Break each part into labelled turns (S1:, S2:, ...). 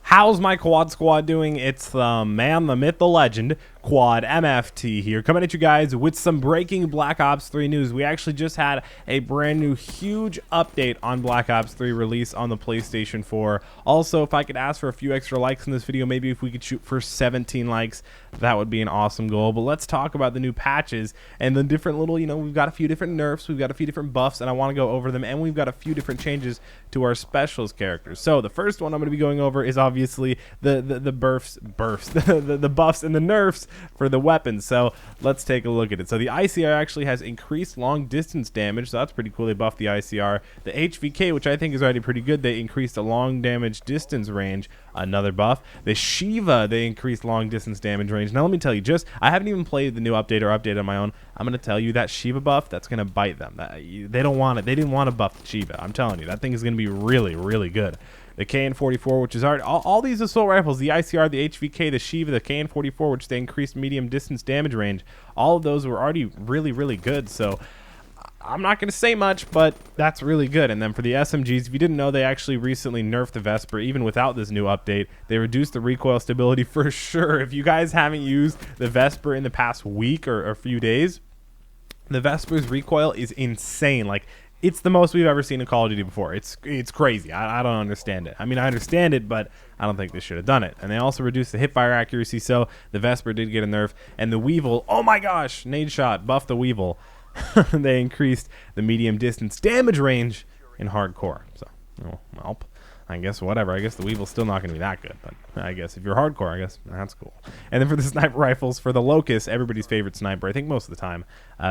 S1: How's my quad squad doing? It's the man, the myth, the legend, Quad MFT here, coming at you guys with some breaking Black Ops 3 news. We actually just had a brand new huge update on Black Ops 3 release on the PlayStation 4. Also, if I could ask for a few extra likes in this video, maybe if we could shoot for 17 likes, that would be an awesome goal. But let's talk about the new patches and the different little, we've got a few different nerfs, we've got a few different buffs, and I want to go over them, and we've got a few different changes to our specials characters. So the first one I'm going to be going over is obviously the buffs and the nerfs for the weapons. So let's take a look at it. So the ICR actually has increased long distance damage, so that's pretty cool. They buffed the ICR. The HVK, which I think is already pretty good, they increased the long damage distance range, another buff. The Shiva, they increased long distance damage range. Now let me tell you, I haven't even played the new update or update on my own. I'm going to tell you that Shiva buff, that's going to bite them. They don't want it. They didn't want to buff the Shiva. I'm telling you, that thing is going to be really, really good. The KN-44, which is already all these assault rifles, the ICR, the HVK, the Shiva, the KN-44, which they increased medium distance damage range, all of those were already really, really good. So I'm not going to say much, but that's really good. And then for the SMGs, if you didn't know, they actually recently nerfed the Vesper. Even without this new update, they reduced the recoil stability for sure. If you guys haven't used the Vesper in the past week or a few days, the Vesper's recoil is insane. Like, it's the most we've ever seen in Call of Duty before. It's crazy. I don't understand it. I mean, I understand it, but I don't think they should have done it. And they also reduced the hipfire accuracy, so the Vesper did get a nerf. And the Weevil, oh my gosh, nade shot, buff the Weevil. They increased the medium distance damage range in hardcore. So, well, I guess whatever. I guess the Weevil's still not going to be that good, but I guess if you're hardcore, I guess that's cool. And then for the sniper rifles, for the Locust, everybody's favorite sniper, I think most of the time,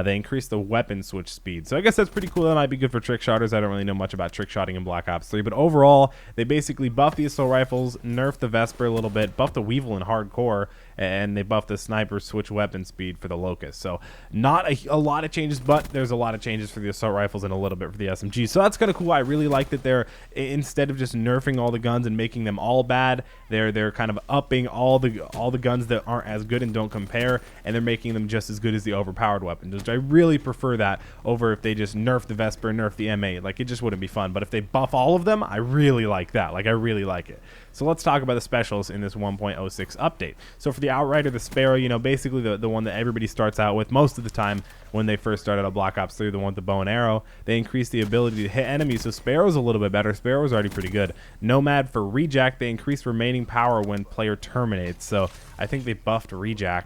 S1: they increased the weapon switch speed. So I guess that's pretty cool. That might be good for trick shotters. I don't really know much about trick shotting in Black Ops 3, but overall, they basically buffed the assault rifles, nerfed the Vesper a little bit, buffed the Weevil in hardcore, and they buffed the sniper switch weapon speed for the Locust. So not a lot of changes, but there's a lot of changes for the assault rifles and a little bit for the SMG. So that's kind of cool. I really like that they're, instead of just nerfing all the guns and making them all bad, they're kind of upping all the guns that aren't as good and don't compare, and they're making them just as good as the overpowered weapons, which I really prefer that over if they just nerf the Vesper, nerf the M8. Like, it just wouldn't be fun. But if they buff all of them, I really like that. Like, I really like it. So let's talk about the specials in this 1.06 update. So for the Outrider, the Sparrow, basically the one that everybody starts out with most of the time when they first started on Black Ops 3, the one with the bow and arrow, they increased the ability to hit enemies. So Sparrow's a little bit better. Sparrow's already pretty good. Nomad for Rejack, they increase remaining power when player terminates. So I think they buffed Rejack.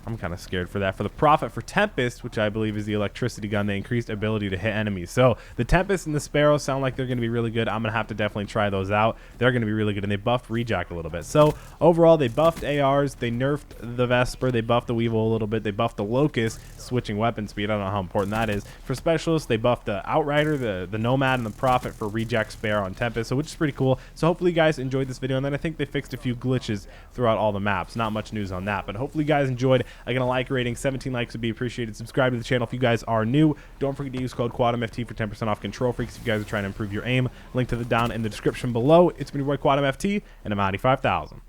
S1: I'm kind of scared for that. For the Prophet, for Tempest, which I believe is the electricity gun, they increased ability to hit enemies. So the Tempest and the Sparrow sound like they're going to be really good. I'm going to have to definitely try those out. They're going to be really good, and they buffed Rejack a little bit. So overall, they buffed ARs, they nerfed the Vesper, they buffed the Weevil a little bit, they buffed the Locust, switching weapon speed. I don't know how important that is. For Specialists, they buffed the Outrider, the Nomad, and the Prophet for Rejack, Sparrow, and Tempest, so which is pretty cool. So hopefully you guys enjoyed this video, and then I think they fixed a few glitches throughout all the maps. Not much news on that, but hopefully you guys enjoyed. I'm going to like rating. 17 likes would be appreciated. Subscribe to the channel if you guys are new. Don't forget to use code QuadMFT for 10% off Control Freaks if you guys are trying to improve your aim. Link to the down in the description below. It's been your boy QuadMFT, and I'm 95,000.